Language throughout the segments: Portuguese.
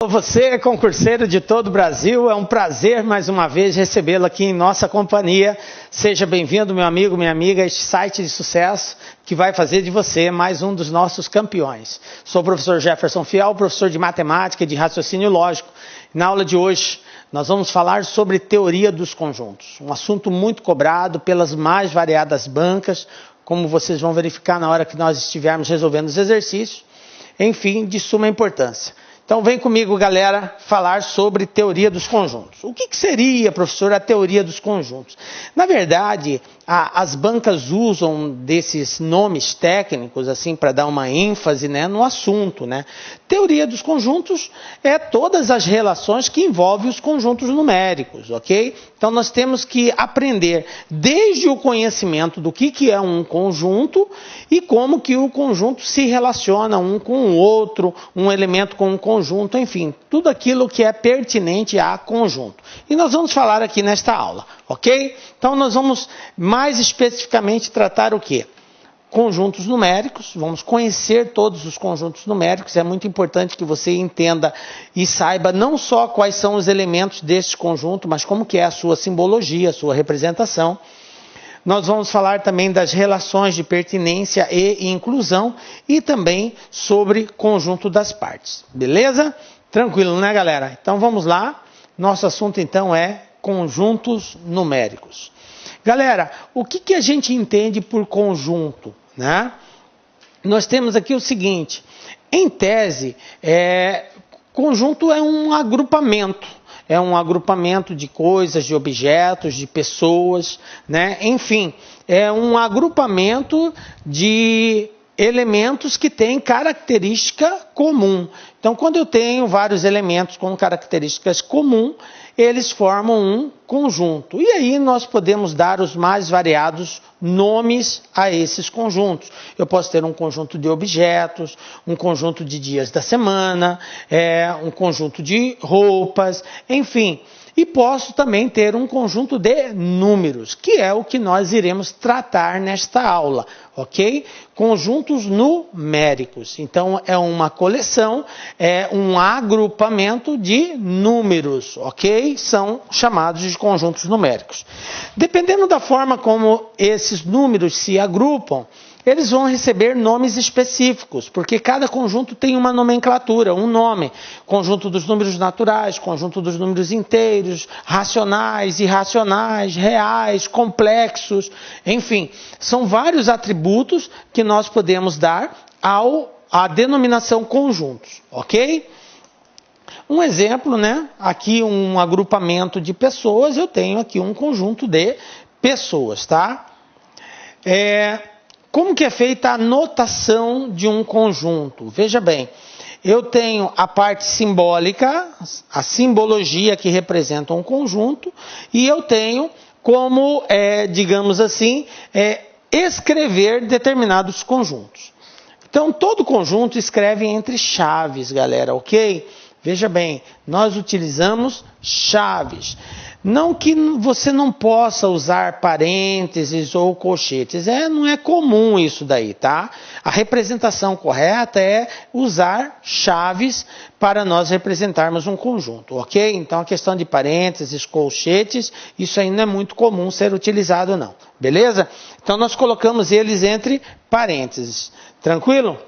Você, concurseiro de todo o Brasil, é um prazer mais uma vez recebê-lo aqui em nossa companhia. Seja bem-vindo, meu amigo, minha amiga, a este site de sucesso que vai fazer de você mais um dos nossos campeões. Sou o professor Jefferson Fiel, professor de matemática e de raciocínio lógico. Na aula de hoje, nós vamos falar sobre teoria dos conjuntos, um assunto muito cobrado pelas mais variadas bancas, como vocês vão verificar na hora que nós estivermos resolvendo os exercícios, enfim, de suma importância. Então vem comigo, galera, falar sobre teoria dos conjuntos. O que seria, professor, a teoria dos conjuntos? Na verdade, as bancas usam desses nomes técnicos assim para dar uma ênfase, né, no assunto, né? Teoria dos conjuntos é todas as relações que envolvem os conjuntos numéricos, ok? Então nós temos que aprender desde o conhecimento do que é um conjunto e como que o conjunto se relaciona um com o outro, um elemento com um conjunto, enfim, tudo aquilo que é pertinente a conjunto. E nós vamos falar aqui nesta aula, ok? Então nós vamos mais especificamente tratar o quê? Conjuntos numéricos, vamos conhecer todos os conjuntos numéricos, é muito importante que você entenda e saiba não só quais são os elementos deste conjunto, mas como que é a sua simbologia, a sua representação. Nós vamos falar também das relações de pertinência e inclusão e também sobre conjunto das partes, beleza? Tranquilo, né, galera? Então vamos lá, nosso assunto então é conjuntos numéricos. Galera, o que a gente entende por conjunto, né? Nós temos aqui o seguinte, em tese, conjunto é um agrupamento de coisas, de objetos, de pessoas, né? Enfim, é um agrupamento de elementos que têm característica comum. Então, quando eu tenho vários elementos com características comuns, eles formam um conjunto. E aí nós podemos dar os mais variados nomes a esses conjuntos. Eu posso ter um conjunto de objetos, um conjunto de dias da semana, um conjunto de roupas, enfim. E posso também ter um conjunto de números, que é o que nós iremos tratar nesta aula, ok? Conjuntos numéricos. Então, é uma coleção, é um agrupamento de números, ok? São chamados de conjuntos numéricos. Dependendo da forma como esses números se agrupam, eles vão receber nomes específicos, porque cada conjunto tem uma nomenclatura, um nome. Conjunto dos números naturais, conjunto dos números inteiros, racionais, irracionais, reais, complexos, enfim. São vários atributos que nós podemos dar à denominação conjuntos, ok? Um exemplo, né? Aqui um agrupamento de pessoas, eu tenho aqui um conjunto de pessoas, tá? Como que é feita a notação de um conjunto? Veja bem, eu tenho a parte simbólica, a simbologia que representa um conjunto, e eu tenho como, digamos assim, escrever determinados conjuntos. Então, todo conjunto escreve entre chaves, galera, ok? Veja bem, nós utilizamos chaves. Não que você não possa usar parênteses ou colchetes, não é comum isso daí, tá? A representação correta é usar chaves para nós representarmos um conjunto, ok? Então a questão de parênteses, colchetes, isso aí não é muito comum ser utilizado não, beleza? Então nós colocamos eles entre parênteses, tranquilo?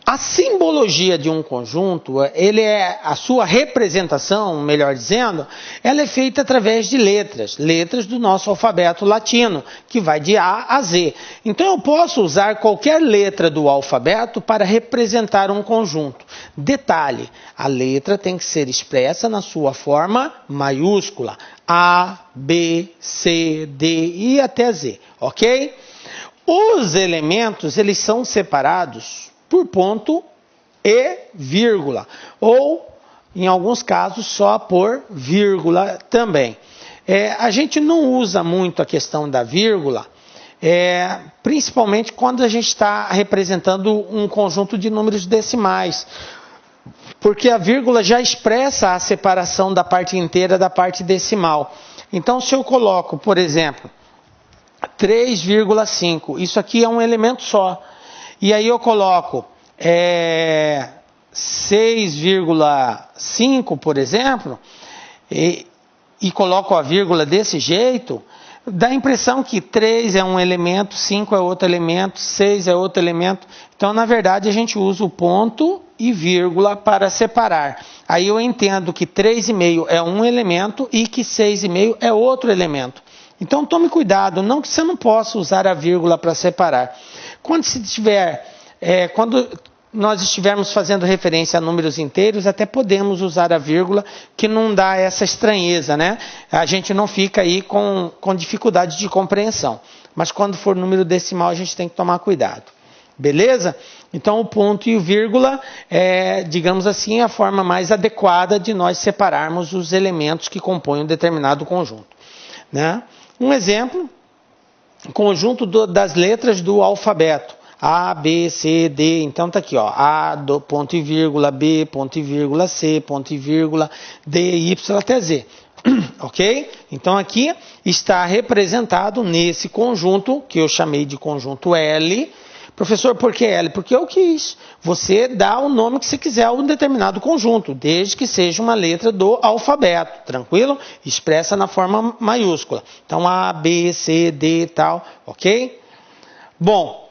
A simbologia de um conjunto, a sua representação, melhor dizendo, ela é feita através de letras do nosso alfabeto latino, que vai de A a Z. Então eu posso usar qualquer letra do alfabeto para representar um conjunto. Detalhe, a letra tem que ser expressa na sua forma maiúscula, A, B, C, D e até Z, ok? Os elementos, eles são separados por ponto e vírgula, ou em alguns casos só por vírgula também. A gente não usa muito a questão da vírgula, principalmente quando a gente está representando um conjunto de números decimais, porque a vírgula já expressa a separação da parte inteira da parte decimal. Então, se eu coloco, por exemplo, 3,5, isso aqui é um elemento só. E aí eu coloco 6,5, por exemplo, e coloco a vírgula desse jeito, dá a impressão que 3 é um elemento, 5 é outro elemento, 6 é outro elemento. Então, na verdade, a gente usa o ponto e vírgula para separar. Aí eu entendo que 3,5 é um elemento e que 6,5 é outro elemento. Então, tome cuidado, não que você não possa usar a vírgula para separar. Quando nós estivermos fazendo referência a números inteiros, até podemos usar a vírgula, que não dá essa estranheza, né? A gente não fica aí com dificuldade de compreensão. Mas quando for número decimal, a gente tem que tomar cuidado. Beleza? Então, o ponto e o vírgula é, digamos assim, a forma mais adequada de nós separarmos os elementos que compõem um determinado conjunto. Né? Um exemplo, conjunto das letras do alfabeto. A, B, C, D, então está aqui, ó, A, ponto e vírgula, B, ponto e vírgula, C, ponto e vírgula, D, Y, até Z. Ok? Então aqui está representado nesse conjunto, que eu chamei de conjunto L. Professor, por que L? Porque eu quis. Você dá o nome que você quiser a um determinado conjunto, desde que seja uma letra do alfabeto, tranquilo? Expressa na forma maiúscula. Então A, B, C, D e tal, ok? Bom,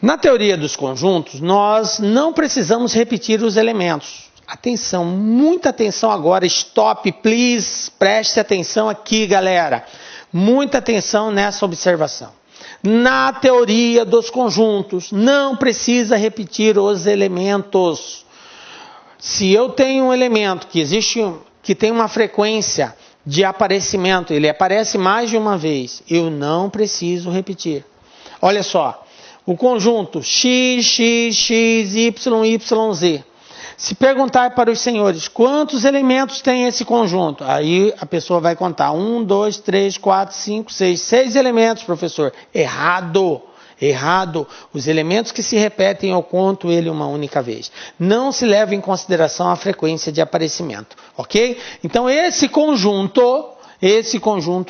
na teoria dos conjuntos, nós não precisamos repetir os elementos. Atenção, muita atenção agora, stop, please, preste atenção aqui, galera. Muita atenção nessa observação. Na teoria dos conjuntos, não precisa repetir os elementos. Se eu tenho um elemento que tem uma frequência de aparecimento, ele aparece mais de uma vez, eu não preciso repetir. Olha só. O conjunto x, x, x, y, y, z. Se perguntar para os senhores quantos elementos tem esse conjunto, aí a pessoa vai contar 1, 2, 3, 4, 5, 6. 6 elementos, professor. Errado. Errado. Os elementos que se repetem, eu conto ele uma única vez. Não se leva em consideração a frequência de aparecimento. Ok? Então esse conjunto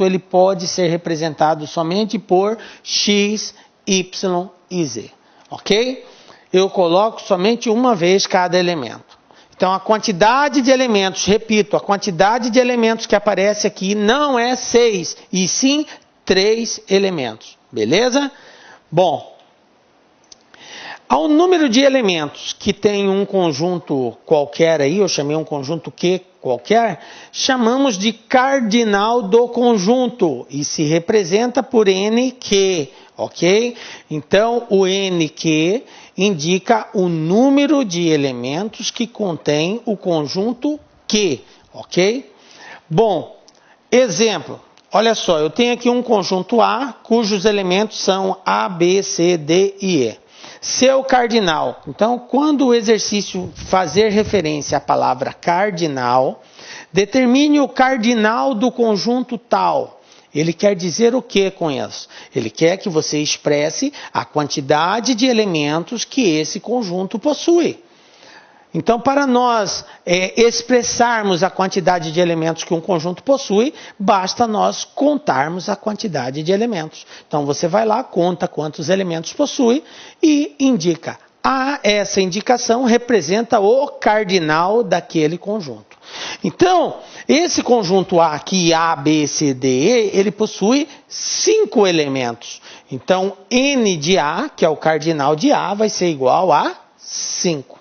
ele pode ser representado somente por x, y e z, ok? Eu coloco somente uma vez cada elemento. Então, a quantidade de elementos, repito, a quantidade de elementos que aparece aqui não é 6, e sim 3 elementos, beleza? Bom, ao número de elementos que tem um conjunto qualquer aí, eu chamei um conjunto Q qualquer, chamamos de cardinal do conjunto, e se representa por NQ. Ok? Então, o NQ indica o número de elementos que contém o conjunto Q. Ok? Bom, exemplo. Olha só, eu tenho aqui um conjunto A, cujos elementos são A, B, C, D e E. Seu cardinal. Então, quando o exercício fazer referência à palavra cardinal, determine o cardinal do conjunto tal. Ele quer dizer o que com isso? Ele quer que você expresse a quantidade de elementos que esse conjunto possui. Então, para nós expressarmos a quantidade de elementos que um conjunto possui, basta nós contarmos a quantidade de elementos. Então, você vai lá, conta quantos elementos possui e indica. Essa indicação representa o cardinal daquele conjunto. Então, esse conjunto A aqui, A, B, C, D, E, ele possui 5 elementos. Então, N de A, que é o cardinal de A, vai ser igual a 5.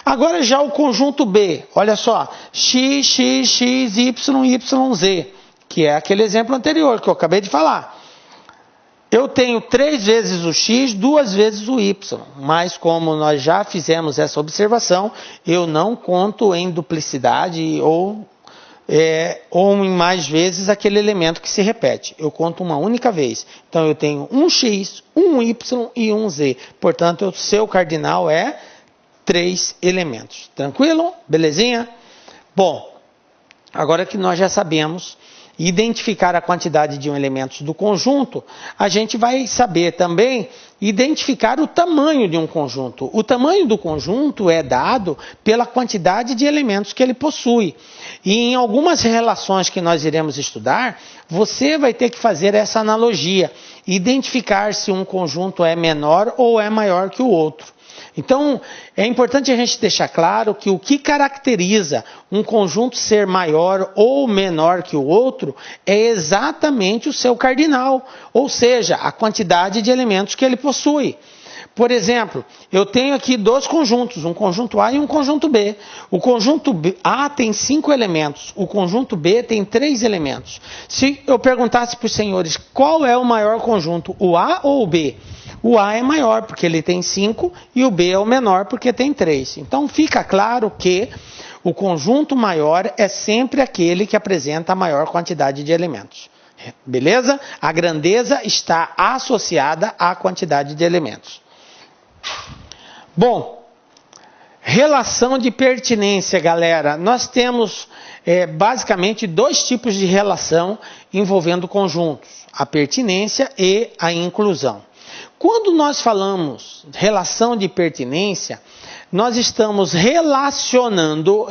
Agora já o conjunto B, olha só, x, x, x, y, y, z, que é aquele exemplo anterior que eu acabei de falar. Eu tenho 3 vezes o x, 2 vezes o y, mas como nós já fizemos essa observação, eu não conto em duplicidade ou em mais vezes aquele elemento que se repete. Eu conto uma única vez. Então eu tenho um x, um y e um z. Portanto, o seu cardinal é 3 elementos. Tranquilo? Belezinha? Bom, agora que nós já sabemos identificar a quantidade de elementos do conjunto, a gente vai saber também identificar o tamanho de um conjunto. O tamanho do conjunto é dado pela quantidade de elementos que ele possui. E em algumas relações que nós iremos estudar, você vai ter que fazer essa analogia, identificar se um conjunto é menor ou é maior que o outro. Então, é importante a gente deixar claro que o que caracteriza um conjunto ser maior ou menor que o outro é exatamente o seu cardinal, ou seja, a quantidade de elementos que ele possui. Por exemplo, eu tenho aqui dois conjuntos, um conjunto A e um conjunto B. O conjunto A tem 5 elementos, o conjunto B tem 3 elementos. Se eu perguntasse para os senhores qual é o maior conjunto, o A ou o B? O A é maior porque ele tem 5 e o B é o menor porque tem 3. Então fica claro que o conjunto maior é sempre aquele que apresenta a maior quantidade de elementos. Beleza? A grandeza está associada à quantidade de elementos. Bom, relação de pertinência, galera. Nós temos basicamente 2 tipos de relação envolvendo conjuntos: a pertinência e a inclusão. Quando nós falamos relação de pertinência, nós estamos relacionando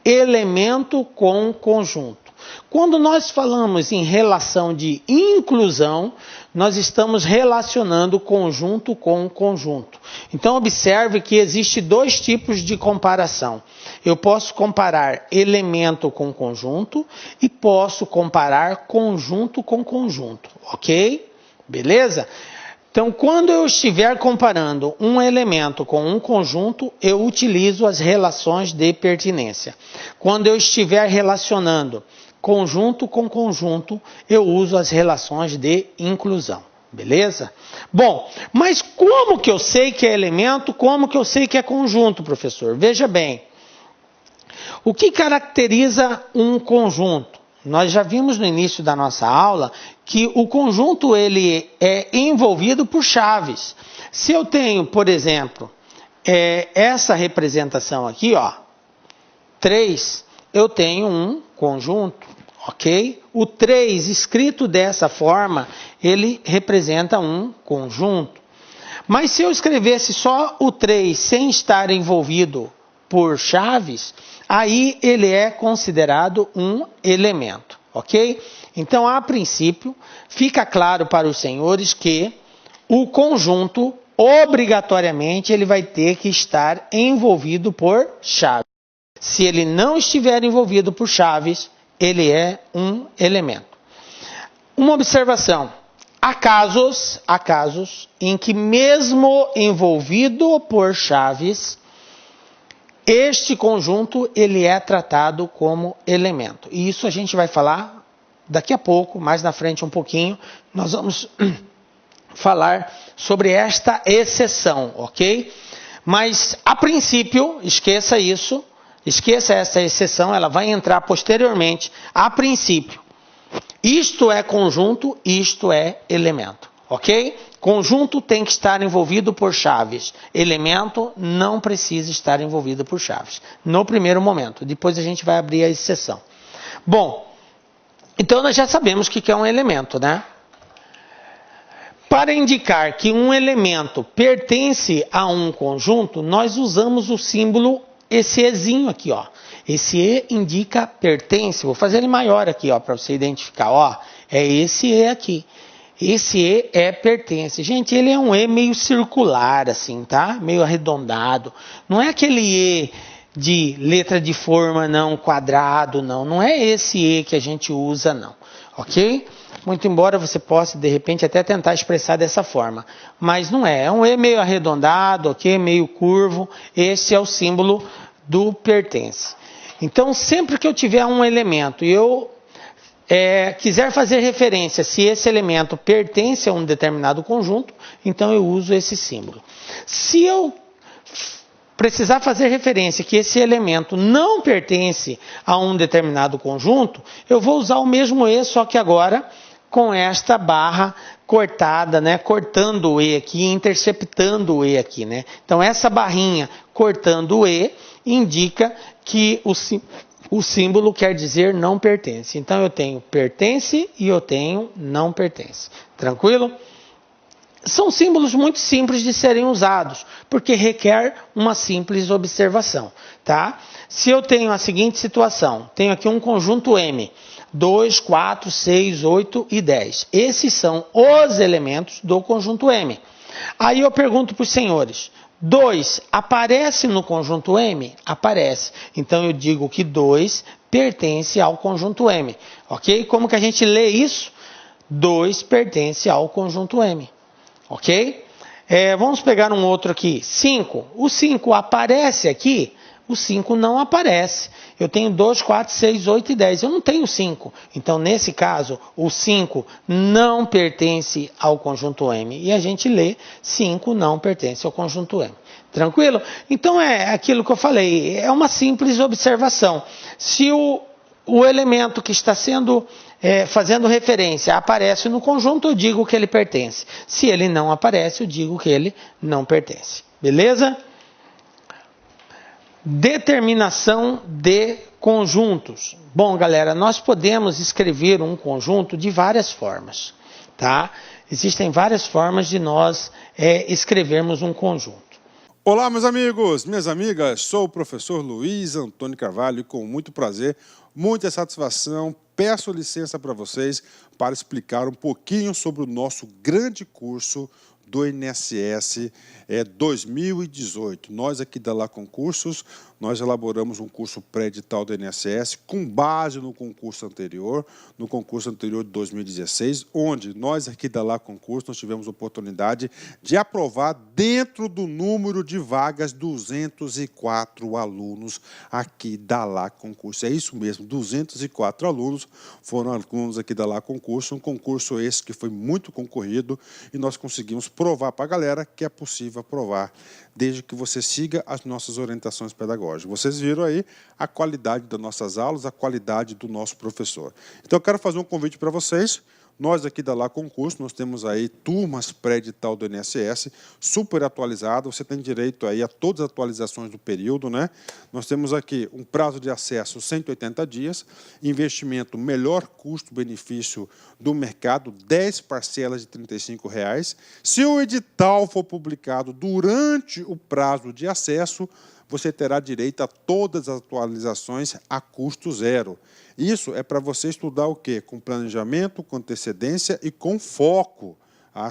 elemento com conjunto. Quando nós falamos em relação de inclusão, nós estamos relacionando conjunto com conjunto. Então, observe que existe 2 tipos de comparação. Eu posso comparar elemento com conjunto e posso comparar conjunto com conjunto, ok? Beleza? Então, quando eu estiver comparando um elemento com um conjunto, eu utilizo as relações de pertinência. Quando eu estiver relacionando conjunto com conjunto, eu uso as relações de inclusão. Beleza? Bom, mas como que eu sei que é elemento, como que eu sei que é conjunto, professor? Veja bem, o que caracteriza um conjunto? Nós já vimos no início da nossa aula que o conjunto ele é envolvido por chaves. Se eu tenho, por exemplo, essa representação aqui, ó, 3, eu tenho um conjunto, ok? O 3 escrito dessa forma, ele representa um conjunto. Mas se eu escrevesse só o 3 sem estar envolvido por chaves, aí ele é considerado um elemento, ok? Então, a princípio, fica claro para os senhores que o conjunto, obrigatoriamente, ele vai ter que estar envolvido por chaves. Se ele não estiver envolvido por chaves, ele é um elemento. Uma observação: há casos em que mesmo envolvido por chaves, este conjunto ele é tratado como elemento. E isso a gente vai falar daqui a pouco, mais na frente um pouquinho, nós vamos falar sobre esta exceção, ok? Mas, a princípio, esqueça isso, esqueça essa exceção, ela vai entrar posteriormente. A princípio, isto é conjunto, isto é elemento, ok? Conjunto tem que estar envolvido por chaves. Elemento não precisa estar envolvido por chaves. No primeiro momento. Depois a gente vai abrir a exceção. Bom, então nós já sabemos o que é um elemento, né? Para indicar que um elemento pertence a um conjunto, nós usamos o símbolo, esse Ezinho aqui, ó. Esse E indica pertence. Vou fazer ele maior aqui, ó, para você identificar, ó. É esse E aqui. Esse E é pertence. Gente, ele é um E meio circular, assim, tá? Meio arredondado. Não é aquele E de letra de forma, não, quadrado, não. Não é esse E que a gente usa, não. Ok? Muito embora você possa, de repente, até tentar expressar dessa forma. Mas não é. É um E meio arredondado, ok? Meio curvo. Esse é o símbolo do pertence. Então, sempre que eu tiver um elemento e eu quiser fazer referência se esse elemento pertence a um determinado conjunto, então eu uso esse símbolo. Se eu precisar fazer referência que esse elemento não pertence a um determinado conjunto, eu vou usar o mesmo E, só que agora com esta barra cortada, né? Cortando o E aqui, interceptando o E aqui, né? Então essa barrinha cortando o E indica que o símbolo quer dizer não pertence. Então eu tenho pertence e eu tenho não pertence. Tranquilo? São símbolos muito simples de serem usados, porque requer uma simples observação, tá? Se eu tenho a seguinte situação, tenho aqui um conjunto M, 2, 4, 6, 8 e 10. Esses são os elementos do conjunto M. Aí eu pergunto para os senhores, 2 aparece no conjunto M? Aparece. Então eu digo que 2 pertence ao conjunto M. Ok? Como que a gente lê isso? 2 pertence ao conjunto M. Ok? Vamos pegar um outro aqui. 5. O 5 aparece aqui? O 5 não aparece. Eu tenho 2, 4, 6, 8 e 10. Eu não tenho 5. Então, nesse caso, o 5 não pertence ao conjunto M. E a gente lê 5 não pertence ao conjunto M. Tranquilo? Então, é aquilo que eu falei. É uma simples observação. Se o elemento que está sendo fazendo referência aparece no conjunto, eu digo que ele pertence. Se ele não aparece, eu digo que ele não pertence. Beleza? Determinação de conjuntos. Bom, galera, nós podemos escrever um conjunto de várias formas, tá? Existem várias formas de nós escrevermos um conjunto. Olá, meus amigos, minhas amigas, sou o professor Luiz Antônio Carvalho e com muito prazer, muita satisfação, peço licença para vocês para explicar um pouquinho sobre o nosso grande curso do INSS 2018. Nós aqui da Lá Concursos, nós elaboramos um curso pré-edital do INSS com base no concurso anterior de 2016, onde nós aqui da Lá Concursos nós tivemos a oportunidade de aprovar dentro do número de vagas 204 alunos aqui da Lá Concurso. É isso mesmo, 204 alunos foram alunos aqui da Lá Concurso, um concurso esse que foi muito concorrido e nós conseguimos provar para a galera que é possível aprovar, desde que você siga as nossas orientações pedagógicas. Vocês viram aí a qualidade das nossas aulas, a qualidade do nosso professor. Então, eu quero fazer um convite para vocês. Nós aqui da Lá Concurso, nós temos aí turmas pré-edital do INSS, super atualizado, você tem direito aí a todas as atualizações do período, né? Nós temos aqui um prazo de acesso 180 dias, investimento melhor custo-benefício do mercado, 10 parcelas de R$ 35. Se o edital for publicado durante o prazo de acesso, você terá direito a todas as atualizações a custo zero. Isso é para você estudar o quê? Com planejamento, com antecedência e com foco.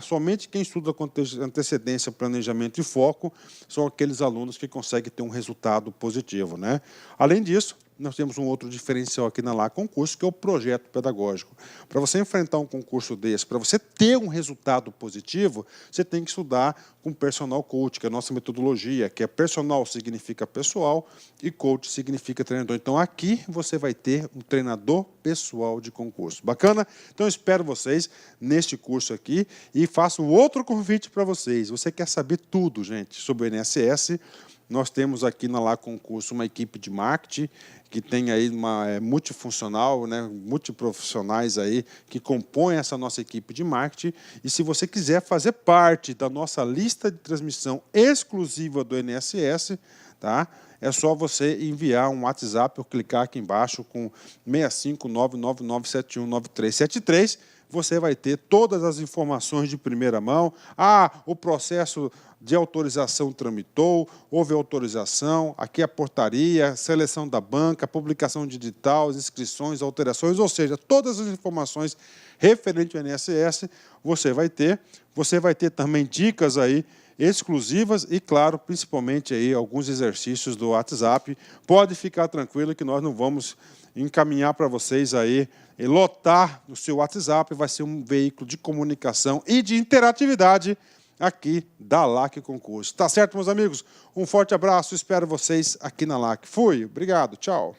Somente quem estuda com antecedência, planejamento e foco são aqueles alunos que conseguem ter um resultado positivo, né? Além disso, nós temos um outro diferencial aqui na Lá Concurso, que é o projeto pedagógico. Para você enfrentar um concurso desse, para você ter um resultado positivo, você tem que estudar com personal coach, que é a nossa metodologia, que é personal significa pessoal e coach significa treinador. Então, aqui você vai ter um treinador pessoal de concurso. Bacana? Então, eu espero vocês neste curso aqui e faço um outro convite para vocês. Você quer saber tudo, gente, sobre o INSS? Nós temos aqui na Lá Concurso uma equipe de marketing que tem aí uma multifuncional, né, multiprofissionais aí que compõem essa nossa equipe de marketing. E se você quiser fazer parte da nossa lista de transmissão exclusiva do INSS, tá? É só você enviar um WhatsApp ou clicar aqui embaixo com 65999719373. Você vai ter todas as informações de primeira mão. O processo de autorização tramitou, houve autorização, aqui a portaria, seleção da banca, publicação digital, as inscrições, alterações, ou seja, todas as informações referentes ao INSS você vai ter. Você vai ter também dicas aí exclusivas e, claro, principalmente aí alguns exercícios do WhatsApp. Pode ficar tranquilo que nós não vamos encaminhar para vocês aí e lotar o seu WhatsApp, vai ser um veículo de comunicação e de interatividade aqui da LAC Concurso. Tá certo, meus amigos? Um forte abraço, espero vocês aqui na LAC. Fui, obrigado, tchau.